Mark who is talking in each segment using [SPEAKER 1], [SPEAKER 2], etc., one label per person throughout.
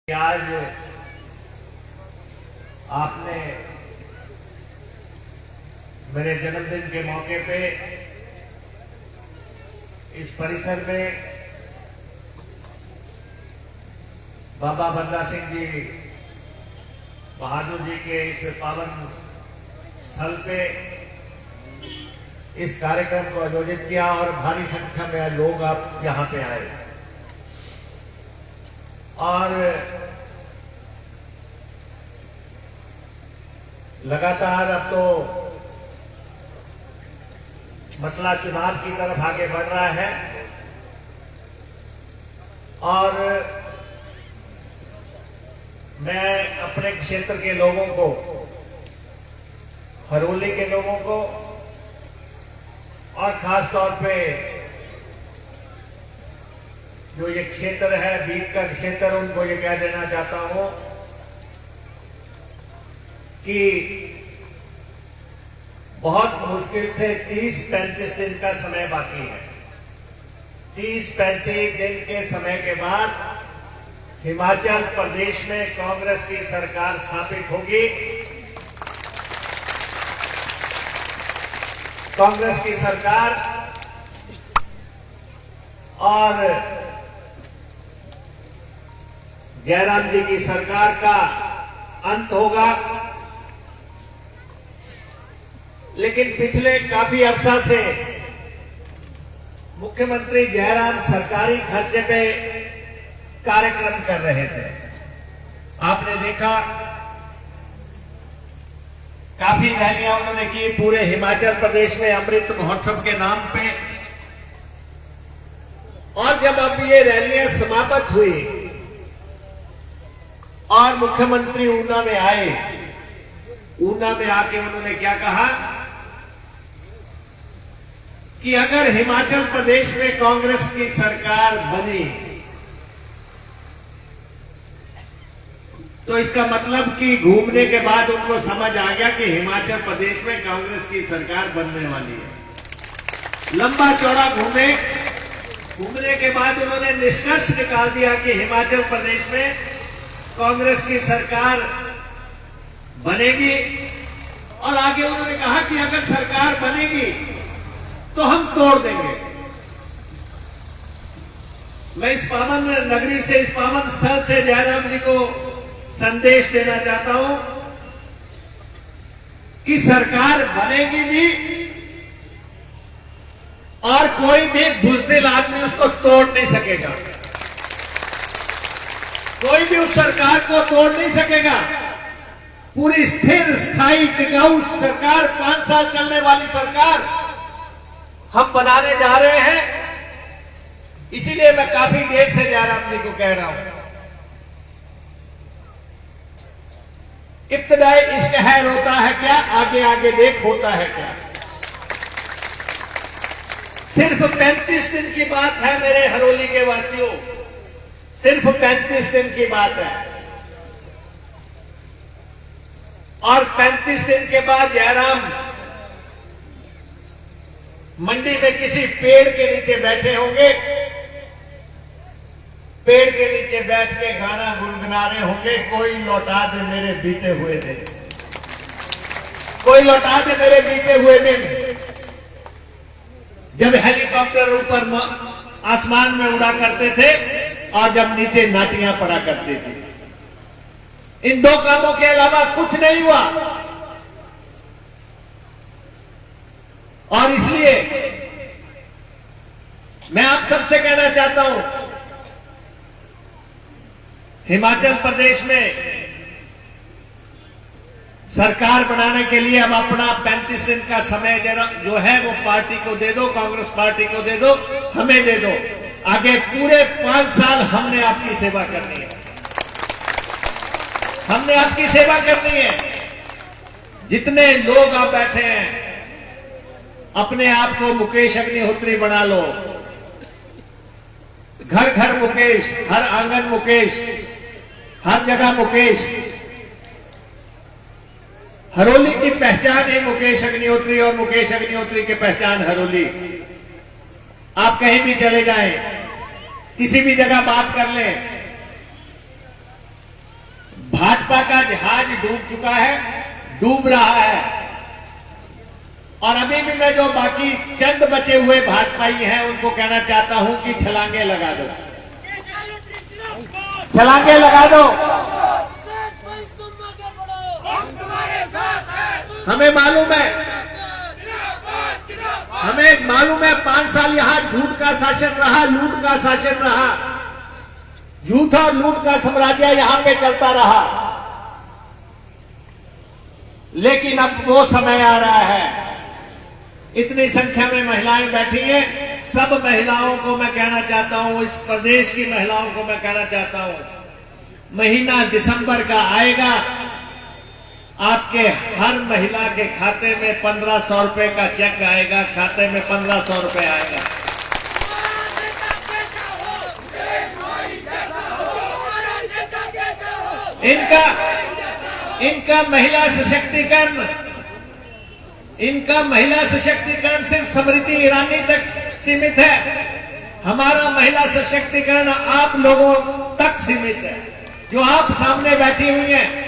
[SPEAKER 1] आज आपने मेरे जन्मदिन के मौके पे इस परिसर में बाबा बंदा सिंह जी बहादुर जी के इस पावन स्थल पे इस कार्यक्रम को आयोजित किया और भारी संख्या में लोग आप यहां पे आए और लगातार अब तो मसला चुनाव की तरफ आगे बढ़ रहा है और मैं अपने क्षेत्र के लोगों को, हरोली के लोगों को और खास तौर पे जो ये क्षेत्र है, बीत का क्षेत्र, उनको ये कह देना चाहता हूं कि बहुत मुश्किल से 30-35 दिन का समय बाकी है। 30-35 दिन के समय के बाद हिमाचल प्रदेश में कांग्रेस की सरकार स्थापित होगी। कांग्रेस की सरकार और जयराम जी की सरकार का अंत होगा। लेकिन पिछले काफी अरसा से मुख्यमंत्री जयराम सरकारी खर्चे पे कार्यक्रम कर रहे थे। आपने देखा काफी रैलियां उन्होंने की पूरे हिमाचल प्रदेश में अमृत महोत्सव के नाम पे, और जब अब ये रैलियां समाप्त हुई और मुख्यमंत्री ऊना में आए, ऊना में आके उन्होंने क्या कहा कि अगर हिमाचल प्रदेश में कांग्रेस की सरकार बनी तो इसका मतलब कि घूमने के बाद उनको समझ आ गया कि हिमाचल प्रदेश में कांग्रेस की सरकार बनने वाली है। लंबा चौड़ा घूमने के बाद उन्होंने निष्कर्ष निकाल दिया कि हिमाचल प्रदेश में कांग्रेस की सरकार बनेगी। और आगे उन्होंने कहा कि अगर सरकार बनेगी तो हम तोड़ देंगे। मैं इस पावन नगरी से, इस पावन स्थल से जयराम जी को संदेश देना चाहता हूं कि सरकार बनेगी भी और कोई भी बुज़दिल आदमी उसको तोड़ नहीं सकेगा। कोई भी उस सरकार को तोड़ नहीं सकेगा। पूरी स्थिर, स्थायी, टिकाऊ सरकार, 5 साल चलने वाली सरकार हम बनाने जा रहे हैं। इसीलिए मैं काफी देर से जयराम जी को कह रहा हूं, इब्तिदाई इश्क है रोता है क्या, आगे आगे देख होता है क्या। सिर्फ 35 दिन की बात है मेरे हरोली के वासियों, सिर्फ 35 दिन की बात है। और 35 दिन के बाद जयराम मंडी में किसी पेड़ के नीचे बैठे होंगे, पेड़ के नीचे बैठ के गाना गुनगुना रहे होंगे, कोई लौटा दे मेरे बीते हुए दिन, कोई लौटा दे मेरे बीते हुए दिन। जब हेलीकॉप्टर ऊपर आसमान में उड़ा करते थे और जब नीचे नाटियां पड़ा करती थी। इन दो कामों के अलावा कुछ नहीं हुआ। और इसलिए मैं आप सबसे कहना चाहता हूं, हिमाचल प्रदेश में सरकार बनाने के लिए अब अपना 35 दिन का समय जो है वो पार्टी को दे दो, कांग्रेस पार्टी को दे दो, हमें दे दो। आगे पूरे 5 साल हमने आपकी सेवा करनी है, हमने आपकी सेवा करनी है। जितने लोग आप बैठे हैं, अपने आप को मुकेश अग्निहोत्री बना लो। घर घर मुकेश, हर आंगन मुकेश, हर जगह मुकेश। हरोली की पहचान है मुकेश अग्निहोत्री और मुकेश अग्निहोत्री की पहचान हरोली। आप कहीं भी चले जाएं, किसी भी जगह बात कर लें, भाजपा का जहाज डूब चुका है, डूब रहा है, और अभी भी मैं जो बाकी चंद बचे हुए भाजपाई हैं उनको कहना चाहता हूं कि छलांगे लगा दो, छलांगे लगा दो। हमें मालूम है 5 साल यहां झूठ का शासन रहा, लूट का शासन रहा, झूठ और लूट का साम्राज्य यहां पे चलता रहा। लेकिन अब वो समय आ रहा है, इतनी संख्या में महिलाएं बैठी हैं, सब महिलाओं को मैं कहना चाहता हूं, इस प्रदेश की महिलाओं को मैं कहना चाहता हूं, महीना दिसंबर का आएगा, आपके हर महिला के खाते में 1500 रुपए का चेक आएगा, खाते में 1500 रुपए आएगा। इनका महिला सशक्तिकरण सिर्फ स्मृति ईरानी तक सीमित है। हमारा महिला सशक्तिकरण आप लोगों तक सीमित है। जो आप सामने बैठी हुई हैं,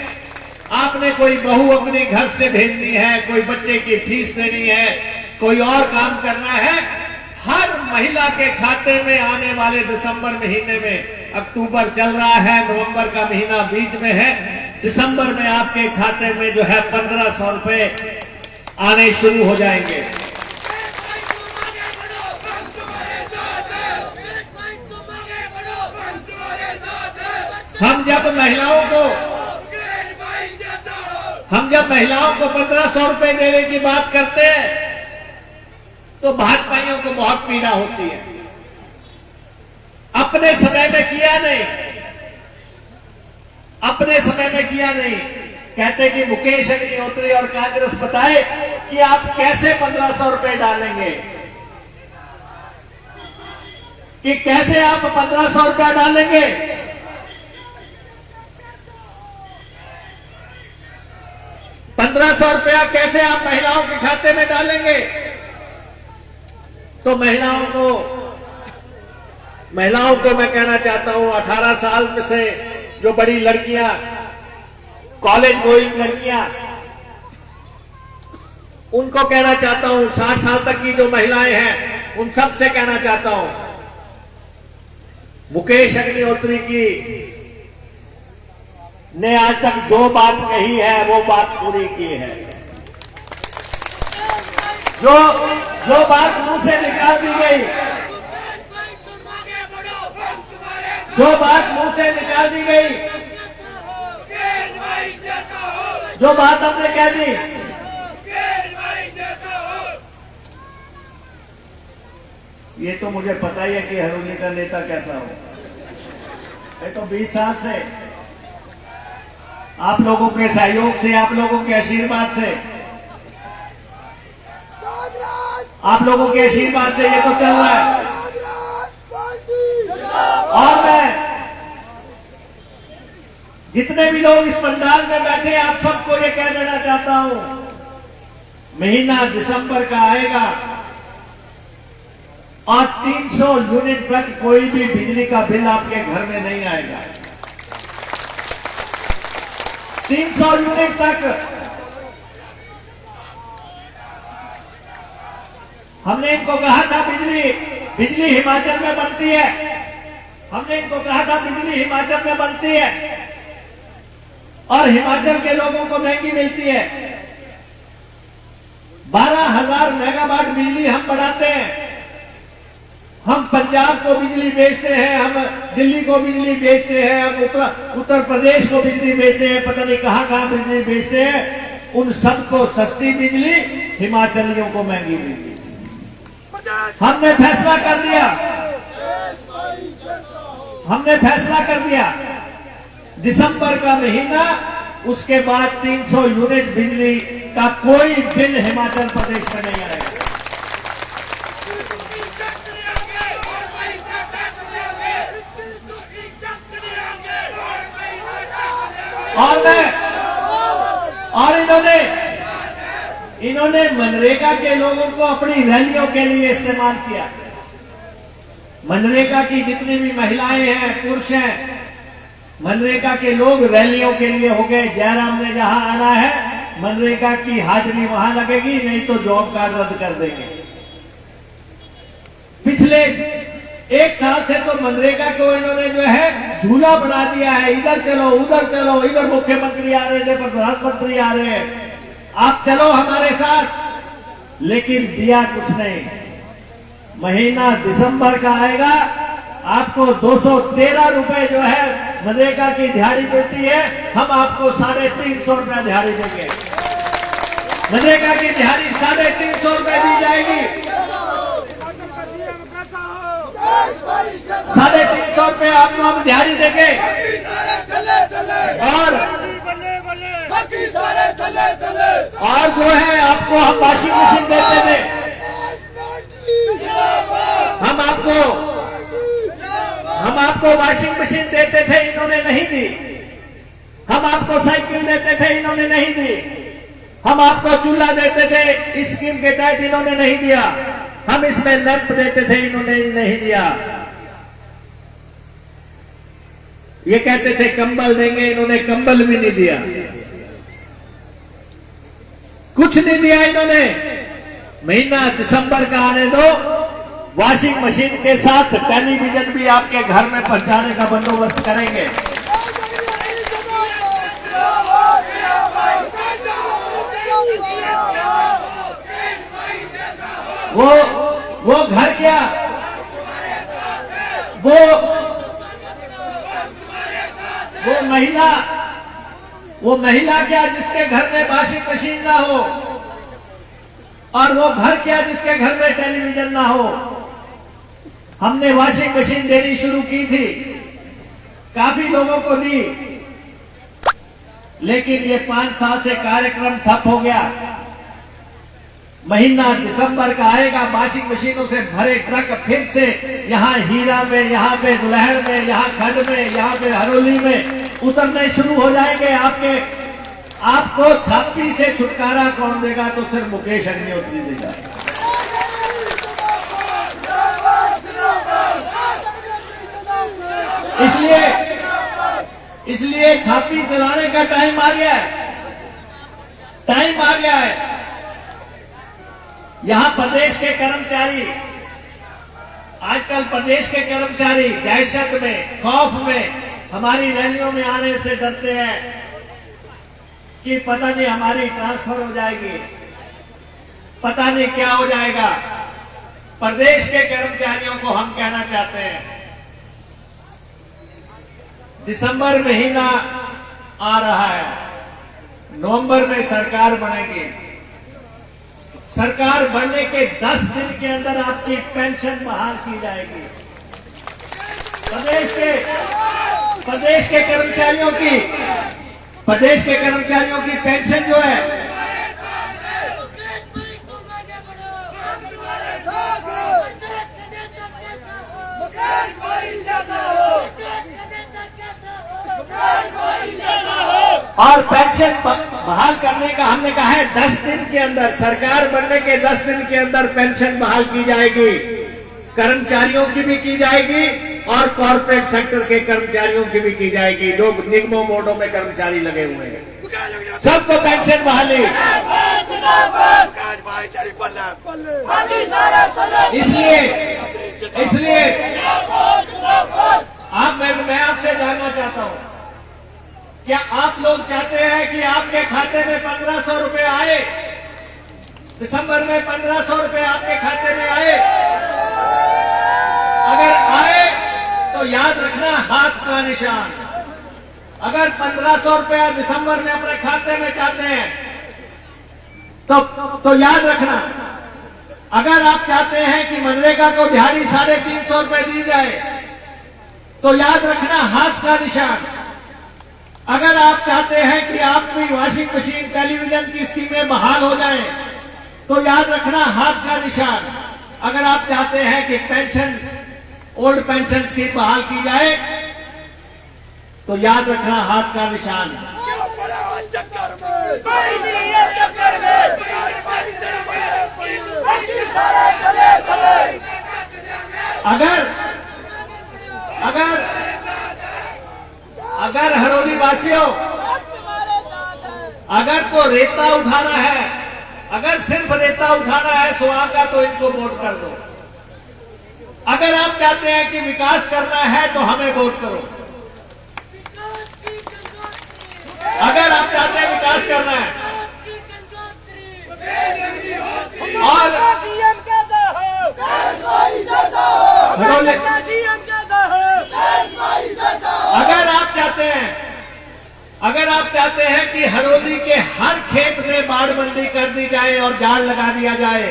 [SPEAKER 1] आपने कोई बहू अपने घर से भेजनी है, कोई बच्चे की फीस देनी है, कोई और काम करना है, हर महिला के खाते में आने वाले दिसंबर महीने में, अक्टूबर चल रहा है, नवंबर का महीना बीच में है, दिसंबर में आपके खाते में जो है 1500 रुपए आने शुरू हो जाएंगे। हम जब महिलाओं को 1500 रुपए देने की बात करते हैं तो भाजपाइयों को बहुत पीड़ा होती है। अपने समय में किया नहीं, कहते कि मुकेश अग्निहोत्री और कांग्रेस बताए कि आप कैसे 1500 रुपए डालेंगे, कि कैसे आप 1500 रुपया डालेंगे। 1500 रुपया कैसे आप महिलाओं के खाते में डालेंगे। तो महिलाओं को मैं कहना चाहता हूं, 18 साल में से जो बड़ी लड़कियां, कॉलेज गोइंग लड़कियां, उनको कहना चाहता हूं, 60 साल तक की जो महिलाएं हैं उन सब से कहना चाहता हूं, मुकेश अग्निहोत्री की ने आज तक जो बात कही है वो बात पूरी की है। जो बात मुंह से निकाल दी गई, जो बात मुंह से निकाल दी गई, जो बात हमने कह दी, ये तो मुझे पता ही है कि हरोली का नेता कैसा हो। ये तो 20 साल से आप लोगों के सहयोग से, आप लोगों के आशीर्वाद से, आप लोगों के आशीर्वाद से ये तो चल रहा है। और मैं जितने भी लोग इस पंडाल में बैठे हैं, आप सबको ये कह देना चाहता हूं, महीना दिसंबर का आएगा और 300 यूनिट तक कोई भी बिजली का बिल आपके घर में नहीं आएगा। 300 यूनिट तक। हमने इनको कहा था बिजली हिमाचल में बनती है, हमने इनको कहा था बिजली हिमाचल में बनती है और हिमाचल के लोगों को महंगी मिलती है। 12,000 मेगावाट बिजली हम बढ़ाते हैं। हम पंजाब को बिजली बेचते हैं, हम दिल्ली को बिजली बेचते हैं, हम उत्तर प्रदेश को बिजली बेचते हैं, पता नहीं कहां बिजली बेचते हैं। उन सबको सस्ती बिजली, हिमाचलियों को महंगी बिजली। हमने फैसला कर दिया दिसंबर का महीना, उसके बाद 300 यूनिट बिजली का कोई बिल हिमाचल प्रदेश में नहीं आएगा। और इन्होंने मनरेगा के लोगों को अपनी रैलियों के लिए इस्तेमाल किया। मनरेगा की जितनी भी महिलाएं हैं, पुरुष हैं, मनरेगा के लोग रैलियों के लिए हो गए, जयराम ने जहां आना है मनरेगा की हाजिरी वहां लगेगी, नहीं तो जॉब कार्ड रद्द कर देंगे। पिछले 1 साल से तो मनरेगा को इन्होंने जो है झूला बना दिया है, इधर चलो उधर चलो, इधर मुख्यमंत्री आ रहे थे, प्रधानमंत्री आ रहे हैं, आप चलो हमारे साथ, लेकिन दिया कुछ नहीं। महीना दिसंबर का आएगा, आपको 213 रुपए जो है मनरेगा की दिहाड़ी देती है, हम आपको 350 रुपया दिहाड़ी देंगे। मनरेगा की दिहाड़ी 350 रुपए दी जाएगी, 350 रुपए आपको हम दिहाड़ी देंगे। और जो है आपको हम वॉशिंग मशीन देते थे, हम आपको वॉशिंग मशीन देते थे, इन्होंने नहीं दी। हम आपको साइकिल देते थे, इन्होंने नहीं दी। हम आपको चूल्हा देते थे, इस स्कीम के तहत इन्होंने नहीं दिया। हम इसमें लैंप देते थे, इन्होंने नहीं दिया। ये कहते थे कंबल देंगे, इन्होंने कंबल भी नहीं दिया, कुछ नहीं दिया इन्होंने। महीना दिसंबर का आने दो, वॉशिंग मशीन के साथ टेलीविजन भी आपके घर में पहुंचाने का बंदोबस्त करेंगे। वो घर क्या, वो महिला क्या जिसके घर में वॉशिंग मशीन ना हो, और वो घर क्या जिसके घर में टेलीविजन ना हो। हमने वॉशिंग मशीन देनी शुरू की थी, काफी लोगों को दी, लेकिन ये 5 साल से कार्यक्रम ठप हो गया। महीना दिसंबर का आएगा, वॉशिंग मशीनों से भरे ट्रक फिर से यहाँ हीरा में, यहाँ पे दुलहर में, यहाँ खंड में, यहाँ पे हरोली में उतरने शुरू हो जाएंगे। आपको थापी से छुटकारा कौन देगा? तो सिर्फ मुकेश अग्निहोत्री देगा। इसलिए थापी चलाने का टाइम आ गया है, टाइम आ गया है। यहां प्रदेश के कर्मचारी, आजकल प्रदेश के कर्मचारी दहशत में, खौफ में हमारी रैलियों में आने से डरते हैं कि पता नहीं हमारी ट्रांसफर हो जाएगी, पता नहीं क्या हो जाएगा। प्रदेश के कर्मचारियों को हम कहना चाहते हैं, दिसंबर महीना आ रहा है, नवंबर में सरकार बनेगी। सरकार बनने के 10 दिन के अंदर आपकी पेंशन बहाल की जाएगी। प्रदेश के कर्मचारियों की पेंशन जो है, और पेंशन बहाल करने का हमने कहा है 10 दिन के अंदर, सरकार बनने के 10 दिन के अंदर पेंशन बहाल की जाएगी। कर्मचारियों की भी की जाएगी और कॉर्पोरेट सेक्टर के कर्मचारियों की भी की जाएगी। जो निगमों बोर्डों में कर्मचारी लगे हुए हैं, सबको पेंशन बहाली। इसलिए मैं आपसे जानना चाहता हूं, क्या आप लोग चाहते हैं कि आपके खाते में 1500 रुपए आए? दिसंबर में 1500 रुपए आपके खाते में आए? अगर आए तो याद रखना हाथ का निशान। अगर 1500 रुपया दिसंबर में अपने खाते में चाहते हैं तो याद रखना। अगर आप चाहते हैं कि मनरेगा को दिहाड़ी 350 रुपए दी जाए तो याद रखना हाथ का निशान। अगर आप चाहते हैं कि आपकी वॉशिंग मशीन, टेलीविजन की स्कीमें बहाल हो जाएं तो याद रखना हाथ का निशान। अगर आप चाहते हैं कि पेंशन, ओल्ड पेंशन स्कीम बहाल की जाए तो याद रखना हाथ का निशान। अगर हरोली वासियों, अगर तो रेता उठाना है, अगर सिर्फ रेता उठाना है सुहा का, तो इनको वोट कर दो। अगर आप चाहते हैं कि विकास करना है तो हमें वोट करो। अगर आप चाहते हैं विकास करना है और अगर आप चाहते हैं कि हरोली के हर खेत में बाड़बंदी कर दी जाए और जाल लगा दिया जाए,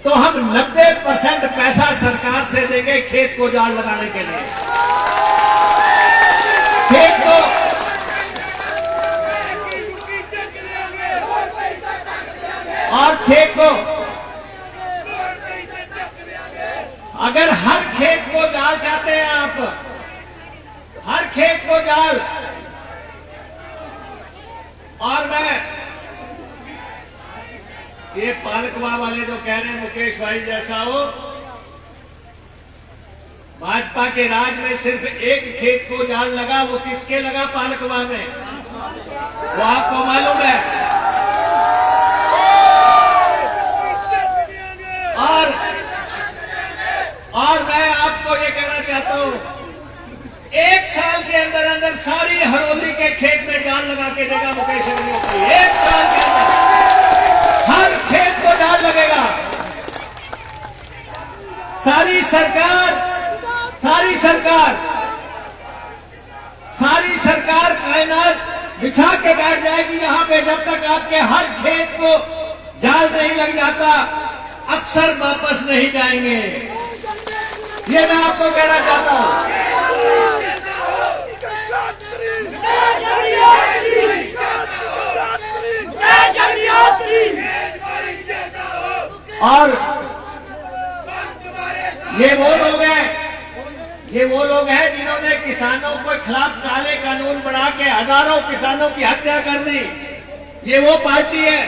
[SPEAKER 1] तो हम 90% पैसा सरकार से देंगे खेत को जाल लगाने के लिए। खेत को और खेत को अगर हर खेत को जाल चाहते हैं आप, हर खेत को जाल, और मैं ये पालकवा वाले जो कह रहे हैं मुकेश भाई जैसा हो, भाजपा के राज में सिर्फ एक खेत को जाल लगा, वो किसके लगा? पालकवा में। वो आपको मालूम है। और मैं आपको ये कहना चाहता हूं, एक साल के अंदर अंदर सारी हरोली के खेत में जाल लगा के देगा मुकेश अग्निहोत्री। एक साल के अंदर हर खेत को जाल लगेगा। सारी सरकार कायनात बिछा के बैठ जाएगी यहां पे, जब तक आपके हर खेत को जाल नहीं लग जाता अफसर वापस नहीं जाएंगे। ये मैं आपको कहना चाहता हूं। और ये वो लोग हैं जिन्होंने किसानों के खिलाफ काले कानून बना के हजारों किसानों की हत्या कर दी। ये वो पार्टी है।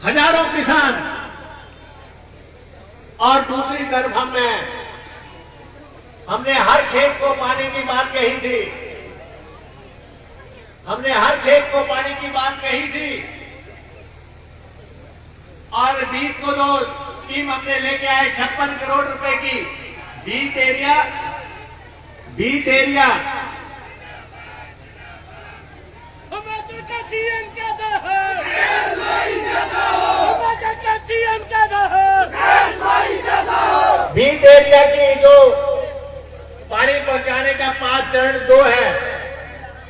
[SPEAKER 1] हजारों किसान। और दूसरी तरफ हमने हर खेत को पानी की बात कही थी। हमने हर खेत को पानी की बात कही थी। और बीत को जो स्कीम हमने लेके आए 56 करोड़ रुपए की, बीत एरिया बीत एरिया की जो पानी पहुंचाने का 5 चरण 2 है,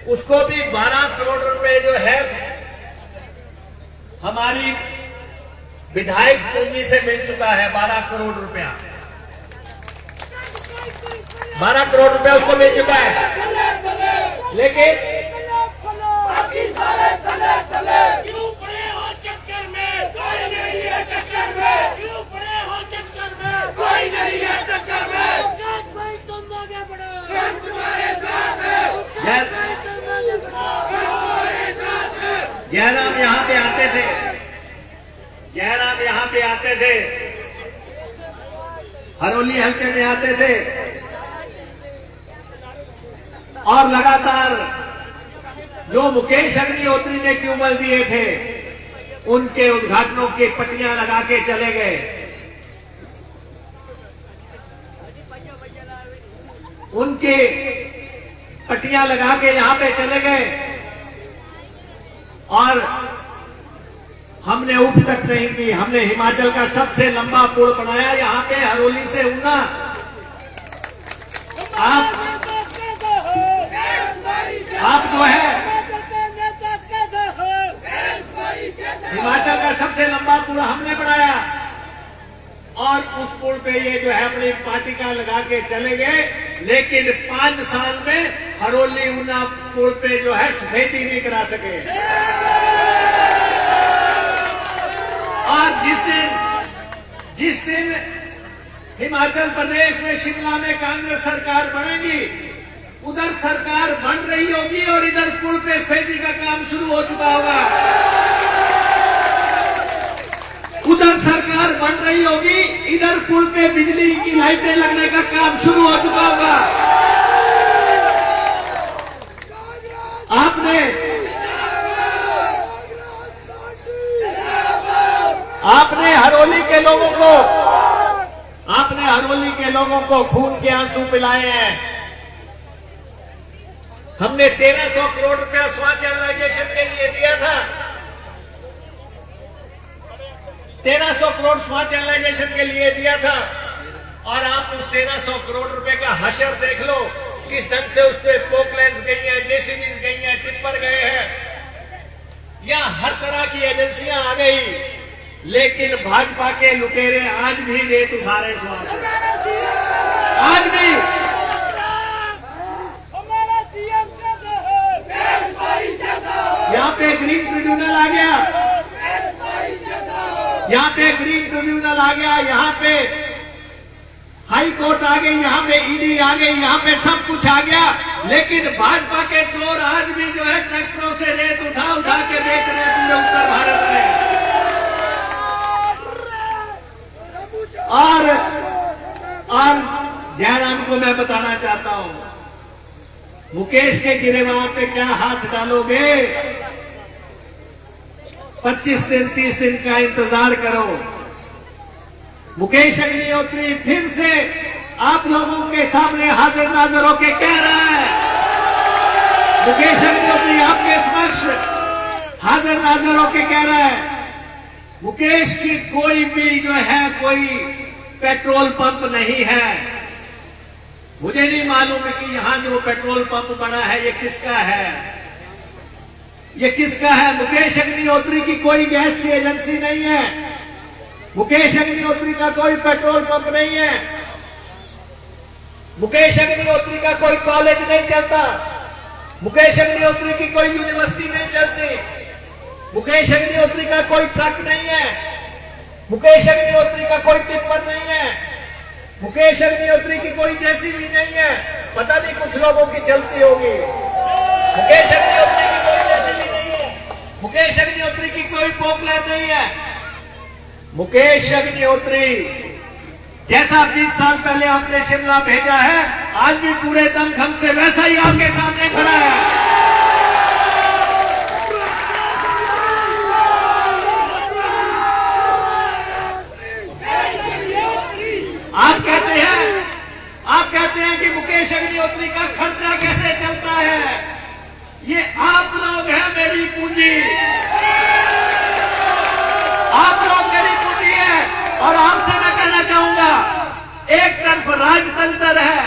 [SPEAKER 1] उसको भी 12 करोड़ रुपए जो है हमारी विधायक पूंजी से मिल चुका है। 12 करोड़ रुपया 12 करोड़ रुपया उसको मिल चुका है। लेकिन
[SPEAKER 2] क्यों पड़े हो चक्कर में? कोई नहीं है चक्कर में। क्यों पड़े हो चक्कर में? कोई नहीं है चक्कर में। भाई तुम आगे बढ़ो, हम तुम्हारे साथ हैं।
[SPEAKER 1] जयराम यहाँ पे आते थे, हरोली हल्के में आते थे और लगातार जो मुकेश अग्निहोत्री ने ट्यूबवेल दिए थे उनके उद्घाटनों की पट्टियां लगा के चले गए। उनके पट्टियां लगा के यहां पे चले गए और हमने उफ तक नहीं की। हमने हिमाचल का सबसे लंबा पुल बनाया यहां पे हरोली से ऊना। आप जो है हिमाचल का सबसे लंबा पुल हमने बनाया और उस पुल पे ये जो है अपनी पार्टी का लगा के चले गए। लेकिन 5 साल में हरोली ऊना पुल पे जो है सफेदी नहीं करा सके। और जिस दिन हिमाचल प्रदेश में शिमला में कांग्रेस सरकार बनेगी, उधर सरकार बन रही होगी और इधर पुल पे सफेदी का काम शुरू हो चुका होगा। उधर सरकार बन रही होगी, इधर पुल पे बिजली की लाइटें लगने का काम शुरू हो चुका होगा। आपने हरोली के लोगों को खून के आंसू पिलाए हैं। हमने 1300 करोड़ रुपया स्वाचलाइजेशन के लिए दिया था। 1300 करोड़ स्वाचलाइजेशन के लिए दिया था, और आप उस 1300 करोड़ रुपए का हशर देख लो, किस ढंग से उस पे पोकलैंड्स गई हैं, जेसीबीज गई हैं, टिप्पर गए हैं, या हर तरह की एजेंसियां आ गई, लेकिन भाजपा के लुटेरे आज भी रेत उठा रहे स्वास्थ्य, आज भी। यहाँ पे ग्रीन ट्रिब्यूनल आ गया, यहाँ पे ग्रीन ट्रिब्यूनल आ गया, यहाँ पे हाई कोर्ट आ गई, यहाँ पे ईडी आ गई, यहाँ पे सब कुछ आ गया, लेकिन भाजपा के चोर आज भी जो है ट्रैक्टरों से रेत उठा उठा के बेच रहे हैं पूरे उत्तर भारत में। और जयराम को मैं बताना चाहता हूं, मुकेश के गिरेबान पे क्या हाथ डालोगे? 25 दिन 30 दिन का इंतजार करो। मुकेश अग्निहोत्री फिर से आप लोगों के सामने हाजिर नाजर होकर कह रहा है, मुकेश अग्निहोत्री आपके समक्ष हाजिर नाजर होकर कह रहा है, मुकेश की कोई भी जो है कोई पेट्रोल पंप नहीं है। मुझे नहीं मालूम है कि यहां जो पेट्रोल पंप बना है ये किसका है, ये किसका है। मुकेश अग्निहोत्री की कोई गैस की एजेंसी नहीं है, मुकेश अग्निहोत्री का कोई पेट्रोल पंप नहीं है, मुकेश अग्निहोत्री का कोई कॉलेज नहीं चलता, मुकेश अग्निहोत्री की कोई यूनिवर्सिटी नहीं चलती, मुकेश अग्निहोत्री का कोई ट्रक नहीं है, मुकेश अग्निहोत्री का कोई टिप्पर नहीं है, मुकेश अग्निहोत्री की कोई जेसीबी नहीं है। पता नहीं कुछ लोगों की चलती होगी। मुकेश अग्निहोत्री की कोई जेसीबी नहीं है, मुकेश अग्निहोत्री की कोई पोकलैंड नहीं है। मुकेश अग्निहोत्री जैसा 20 साल पहले आपने शिमला भेजा है, आज भी पूरे दमखम से वैसा ही आपके सामने खड़ा है। आप कहते हैं कि मुकेश अग्निहोत्री का खर्चा कैसे चलता है, ये आप लोग हैं मेरी पूंजी, आप लोग मेरी पूंजी है। और आपसे मैं कहना चाहूंगा, एक तरफ राजतंत्र है,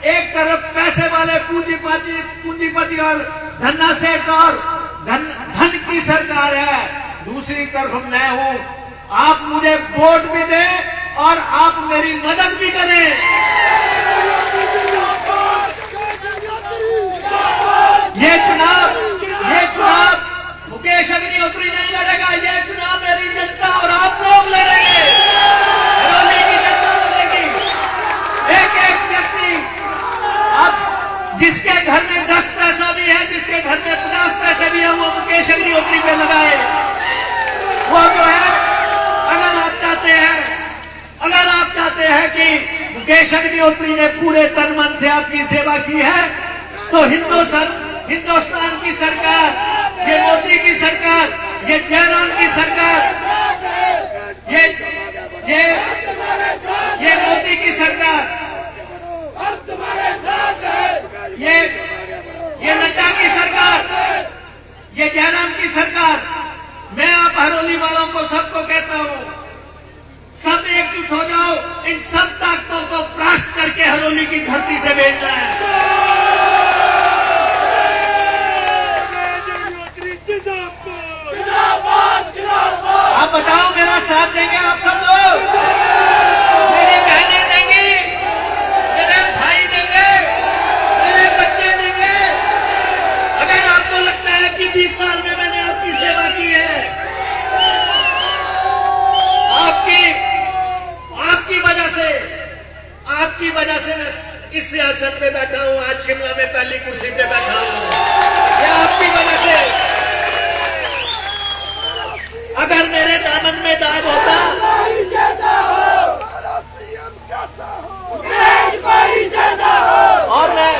[SPEAKER 1] एक तरफ पैसे वाले पूंजीपति और धन्ना सेठ और धन की सरकार है, दूसरी तरफ मैं हूं। आप मुझे वोट भी दें और आप मेरी मदद भी करें। ये चुनाव मुकेश अग्निहोत्री नहीं लड़ेगा, ये चुनाव मेरी जनता और आप लोग लड़ेंगे, हरोली की जनता लड़ेगी। एक एक व्यक्ति, अब जिसके घर में 10 पैसा भी है, जिसके घर में 50 पैसे भी है, वो मुकेश अग्निहोत्री पे लगाए। वो जो है, अगर आप चाहते हैं कि मुकेश अग्निहोत्री ने पूरे तन मन से आपकी सेवा की है, तो हिंदुस्तान की सरकार, ये मोदी की सरकार, ये जयराम की सरकार, ये मोदी की सरकार, ये नड्डा की सरकार, ये जयराम की सरकार, मैं आप हरोली वालों को सबको कहता हूं, सब एकजुट हो जाओ, इन सब ताकतों को परास्त करके हरोली की धरती से भेजना है। आप बताओ, मेरा साथ देंगे आप सब लोग? मेरी बहनें देंगी, मेरे भाई देंगे, मेरे बच्चे देंगे? अगर आपको लगता है कि 20 साल में मैंने आपकी सेवा की है, आपकी वजह से मैं इस सियासत में बैठा हूं, आज शिमला में पहली कुर्सी पे बैठा हूं, ये आपकी वजह से। अगर मेरे दामन में दाग होता, और मैं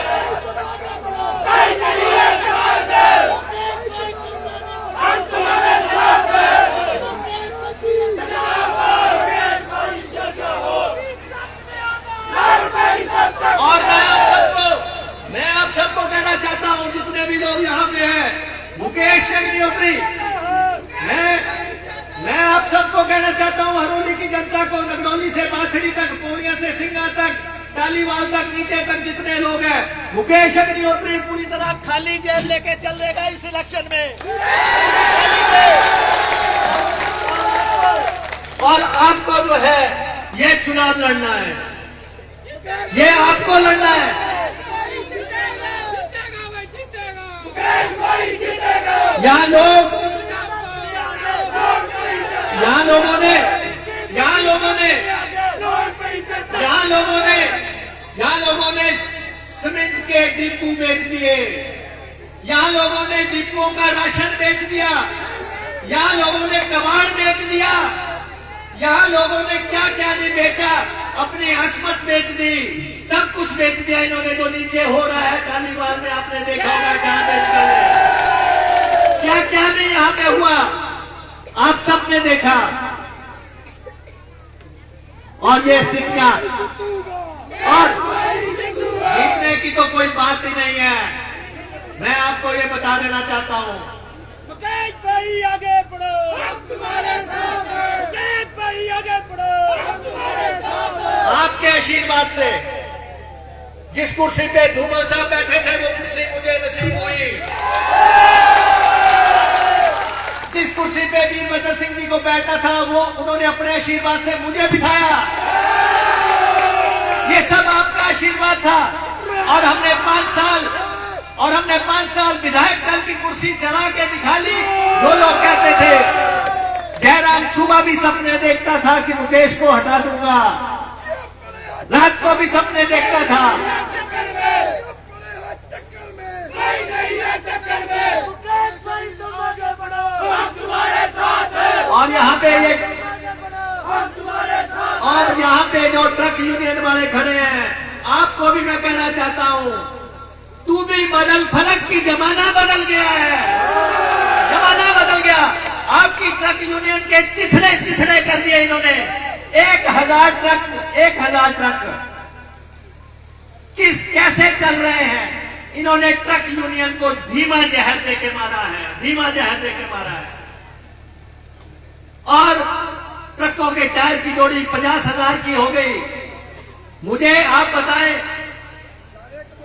[SPEAKER 1] मुकेश अग्निहोत्री, मैं आप सबको कहना चाहता हूं, हरोली की जनता को, नगरौली से बाथड़ी तक, पूर्णिया से सिंगा तक, टालीवाल तक, नीचे तक जितने लोग हैं, मुकेश अग्निहोत्री पूरी तरह खाली जेब लेके चलेगा इस इलेक्शन में। और आपको जो है ये चुनाव लड़ना है, ये आपको लड़ना है। यहाँ लोगों ने सीमेंट के डिपो बेच दिए, यहाँ लोगों ने डिपों का राशन बेच दिया, यहाँ लोगों ने कबाड़ बेच दिया, यहाँ लोगों ने क्या क्या नहीं बेचा, अपनी असमत बेच दी, सब कुछ बेच दिया इन्होंने। जो नीचे हो रहा है टालीवाल में आपने देखा होगा, जहां क्या क्या नहीं यहाँ पे हुआ, आप सबने देखा। और ये स्थितियां, और जीतने की तो कोई बात ही नहीं है। मैं आपको ये बता देना चाहता हूं,
[SPEAKER 2] मुकेश भाई आगे बढ़ो, हम तुम्हारे साथ हैं। मुकेश भाई आगे बढ़ो, हम तुम्हारे साथ हैं।
[SPEAKER 1] आपके आशीर्वाद से जिस कुर्सी पे धूमल साहब बैठे थे, वो कुर्सी मुझे नसीब हुई। जिस कुर्सी पे वीरभद्र सिंह जी को बैठा था, वो उन्होंने अपने आशीर्वाद से मुझे बिठाया। ये सब आपका आशीर्वाद था। और हमने 5 साल विधायक दल की कुर्सी चला के दिखा ली। जो लोग कहते थे, जयराम सुबह भी सपने देखता था कि मुकेश को हटा दूंगा, रात को भी सपने देखता था। और यहाँ पे जो ट्रक यूनियन वाले खड़े हैं, आपको भी मैं कहना चाहता हूँ, तू भी बदल, फलक की जमाना बदल गया है, जमाना बदल गया। आपकी ट्रक यूनियन के चिथड़े कर दिए इन्होंने। 1000 ट्रक कैसे चल रहे हैं? इन्होंने ट्रक यूनियन को धीमा जहर दे के मारा है। और ट्रकों के टायर की जोड़ी 50,000 की हो गई। मुझे आप बताएं,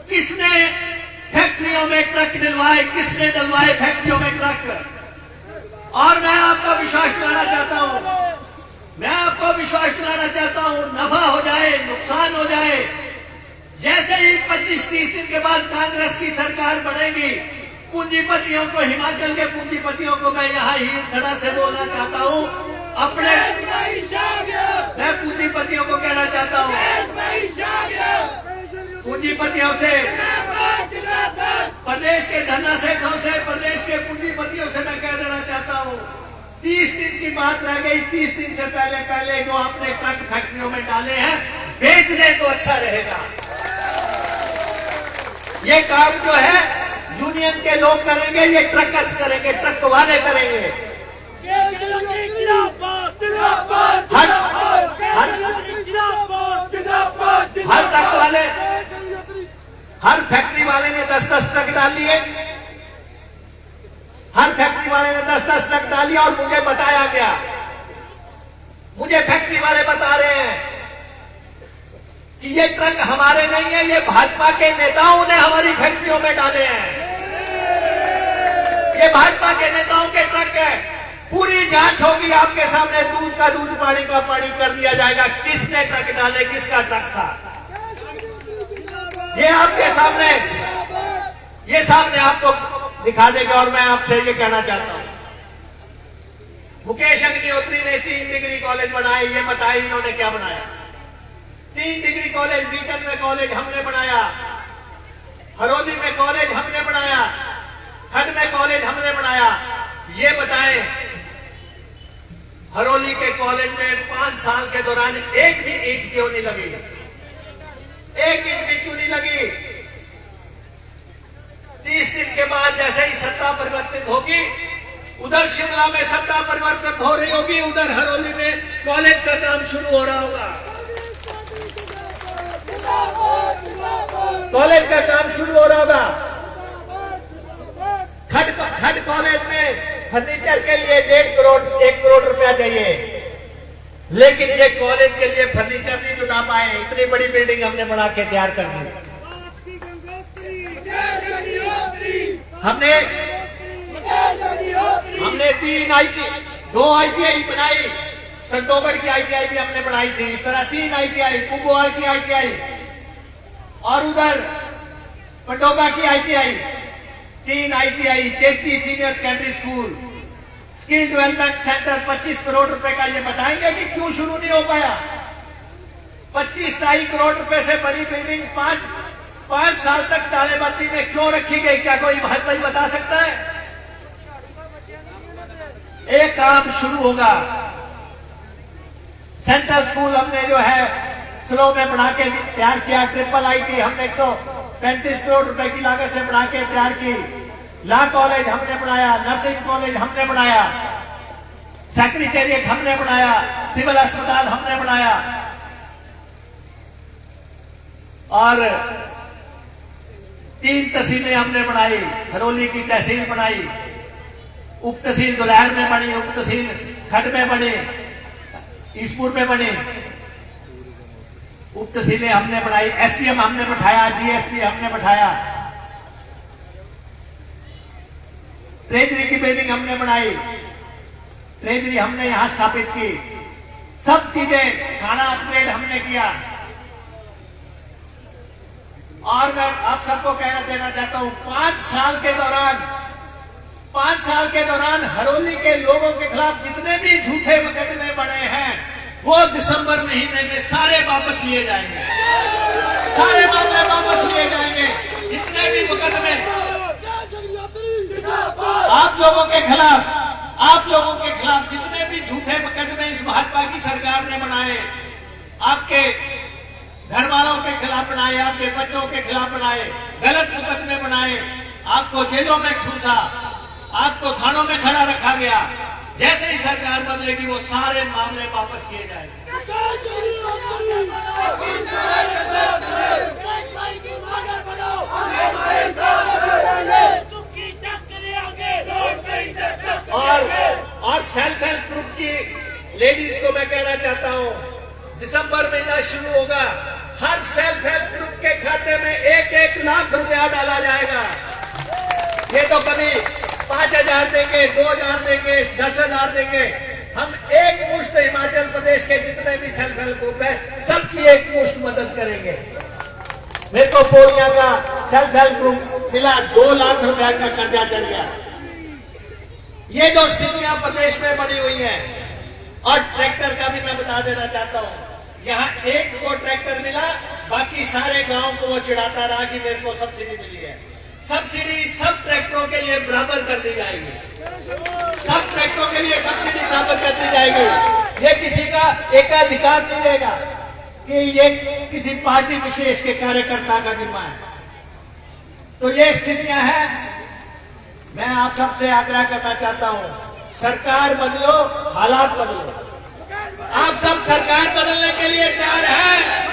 [SPEAKER 1] किसने फैक्ट्रियों में ट्रक डलवाए, किसने डलवाए फैक्ट्रियों में ट्रक? और मैं आपका विश्वास दिलाना चाहता हूं, नफा हो जाए, नुकसान हो जाए, जैसे ही 25-30 दिन के बाद कांग्रेस की सरकार बनेगी, पूंजीपतियों को, हिमाचल के पूंजीपतियों को मैं यहाँ ही खड़ा से बोलना चाहता हूँ, मैं पूंजीपतियों को कहना चाहता हूँ, पूंजीपतियों से, प्रदेश के धन्ना सेठों से, प्रदेश के पूंजीपतियों से मैं कह देना चाहता हूँ, 30 दिन की बात रह गई। 30 दिन से पहले जो आपने ट्रक फैक्ट्रियों में डाले हैं, बेच दें तो अच्छा रहेगा। ये काम जो है यूनियन के लोग करेंगे, ये ट्रकर्स करेंगे, ट्रक वाले करेंगे। हर ट्रक वाले, हर फैक्ट्री वाले ने 10-10 ट्रक डाल लिए, हर फैक्ट्री वाले ने 10-10 ट्रक डाल लिया। और मुझे बताया गया, मुझे फैक्ट्री वाले बता रहे हैं कि ये ट्रक हमारे नहीं है, ये भाजपा के नेताओं ने हमारी फैक्ट्रियों में डाले हैं, ये भाजपा के नेताओं के ट्रक है। पूरी जांच होगी आपके सामने, दूध का दूध, पानी का पानी कर दिया जाएगा, किसने ट्रक डाले, किसका ट्रक था, ये आपके सामने, ये सामने आपको दिखा देगा। और मैं आपसे ये कहना चाहता हूं, मुकेश अग्निहोत्री ने 3 डिग्री कॉलेज बनाए, ये बताए इन्होंने क्या बनाया? 3 डिग्री कॉलेज, बीटन में कॉलेज हमने बनाया, हरोली में कॉलेज हमने बनाया, खड में कॉलेज हमने बनाया। ये बताएं, हरोली के कॉलेज में 5 साल के दौरान एक भी ईंट क्यों नहीं लगी? एक ईंट भी क्यों नहीं लगी? 30 दिन के बाद जैसे ही सत्ता परिवर्तित होगी, उधर शिमला में सत्ता परिवर्तित हो रही होगी, उधर हरोली में कॉलेज का काम शुरू हो रहा होगा, कॉलेज का काम शुरू हो रहा होगा। खड कॉलेज में फर्नीचर के लिए 1.5 करोड़ 1 करोड़ रुपया चाहिए, लेकिन ये कॉलेज के लिए फर्नीचर नहीं जुटा पाए। इतनी बड़ी बिल्डिंग हमने बना के तैयार कर दी। हमने 2 ITI बनाई, संतोगढ़ की ITI भी हमने बनाई थी। इस तरह 3 ITI, कुंभवाल की ITI और उधर पंडोगा की ITI, 3 ITI, 33 senior secondary school, skill development centre 25 crore रुपए का। ये बताएंगे कि क्यों शुरू नहीं हो पाया? 25-23 करोड़ रुपए से बनी बिल्डिंग 5 साल तक तालेबंदी में क्यों रखी गई? क्या कोई भाई बता सकता है? एक काम शुरू होगा। सेंट्रल स्कूल हमने जो है स्लो में बना के तैयार किया। ट्रिपल IIT हमने 135 करोड़ रुपए की लागत से बना के तैयार की। लॉ कॉलेज हमने बनाया, नर्सिंग कॉलेज हमने बनाया, सेक्रेटेरिएट हमने बनाया, सिविल अस्पताल हमने बनाया और 3 तहसीलें हमने बनाई। हरोली की तहसील बनाई, उप तहसील दुलहर में बनी, उप तहसील खड में बनी, ईसपुर में बनी। उप तहसीलें हमने बनाई, SDM हमने बैठाया, DSP हमने बैठाया, ट्रेजरी की बिल्डिंग हमने बनाई, ट्रेजरी हमने यहां स्थापित की। सब चीजें, खाना अपग्रेड हमने किया। और मैं आप सबको कहना देना चाहता हूं, 5 साल के दौरान हरोली के लोगों के खिलाफ जितने भी झूठे मुकदमे बने हैं वो दिसंबर महीने में सारे वापस लिए जाएंगे। सारे मामले वापस लिए जाएंगे। जितने भी मुकदमे आप लोगों के खिलाफ जितने भी झूठे मुकदमे इस भाजपा की सरकार ने बनाए, आपके घर वालों के खिलाफ बनाए, आपके बच्चों के खिलाफ बनाए, गलत मुकदमे बनाए, आपको जेलों में ठूसा, आपको थानों में खड़ा रखा गया। जैसे ही सरकार बदलेगी वो सारे मामले वापस किए जाएंगे। और सेल्फ हेल्प ग्रुप की लेडीज को मैं कहना चाहता हूं, दिसंबर महीना शुरू होगा, हर सेल्फ हेल्प ग्रुप के खाते में 1-1 लाख रुपया डाला जाएगा। ये तो कभी 5,000 देंगे, 2,000 देंगे, 10,000 देंगे। हम एक मुश्त हिमाचल प्रदेश के जितने भी सेल्फ हेल्प ग्रुप है सबकी एक मुश्त मदद करेंगे। मेरे को पोलिया का सेल्फ हेल्प ग्रुप मिला, 2 लाख रुपया का कर्जा चल गया। ये जो स्थितियां प्रदेश में बनी हुई हैं, और ट्रैक्टर का भी मैं बता देना चाहता हूं, यहाँ एक को ट्रैक्टर मिला, बाकी सारे गांव को वो चिढ़ाता रहा कि मेरे को सब्सिडी मिली है। सब्सिडी सब ट्रैक्टरों के लिए बराबर कर दी जाएगी। सब ट्रैक्टरों के लिए सब्सिडी बराबर कर दी जाएगी। ये किसी का एकाधिकार नहीं रहेगा कि ये किसी पार्टी विशेष के कार्यकर्ता का जिम्मा है। तो ये स्थितियां हैं। मैं आप सबसे आग्रह करना चाहता हूं, सरकार बदलो, हालात बदलो। आप सब सरकार बदलने के लिए तैयार हैं?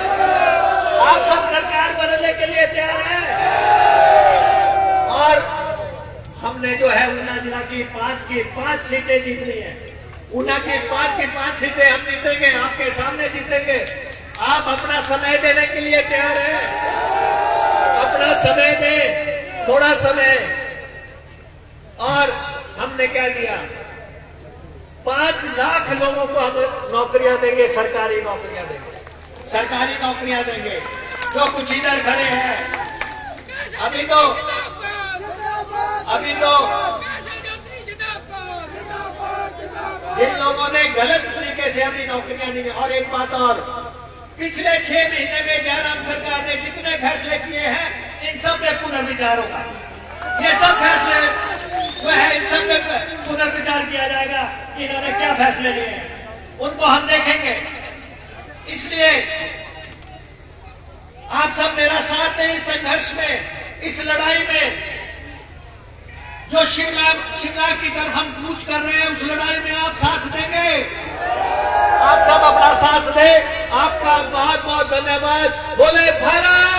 [SPEAKER 1] आप सब सरकार बदलने के लिए तैयार हैं? और हमने जो है ऊना जिला की 5 सीटें जीतनी है। ऊना की 5 सीटें हम जीतेंगे, आपके सामने जीतेंगे। आप अपना समय देने के लिए तैयार हैं? अपना समय दें, थोड़ा समय। और हमने क्या दिया, 5 लाख लोगों को हम नौकरियां देंगे, सरकारी नौकरियां देंगे, सरकारी नौकरियां देंगे। जो कुछ इधर खड़े हैं, अभी तो जिन लोगों ने गलत तरीके से अपनी नौकरियां दी। और एक बात और, पिछले 6 महीने में जयराम सरकार ने जितने फैसले किए हैं, इन सब में पुनर्विचार होगा। ये सब फैसले वह है, इन सब में पुनर्विचार किया जाएगा कि इन्होंने क्या फैसले लिए हैं, उनको हम देखेंगे। इसलिए आप सब मेरा साथ दें इस संघर्ष में, इस लड़ाई में। जो शिमला की तरफ हम कूच कर रहे हैं, उस लड़ाई में आप साथ देंगे। आप सब अपना साथ दें। आपका बहुत बहुत धन्यवाद। बोले भारत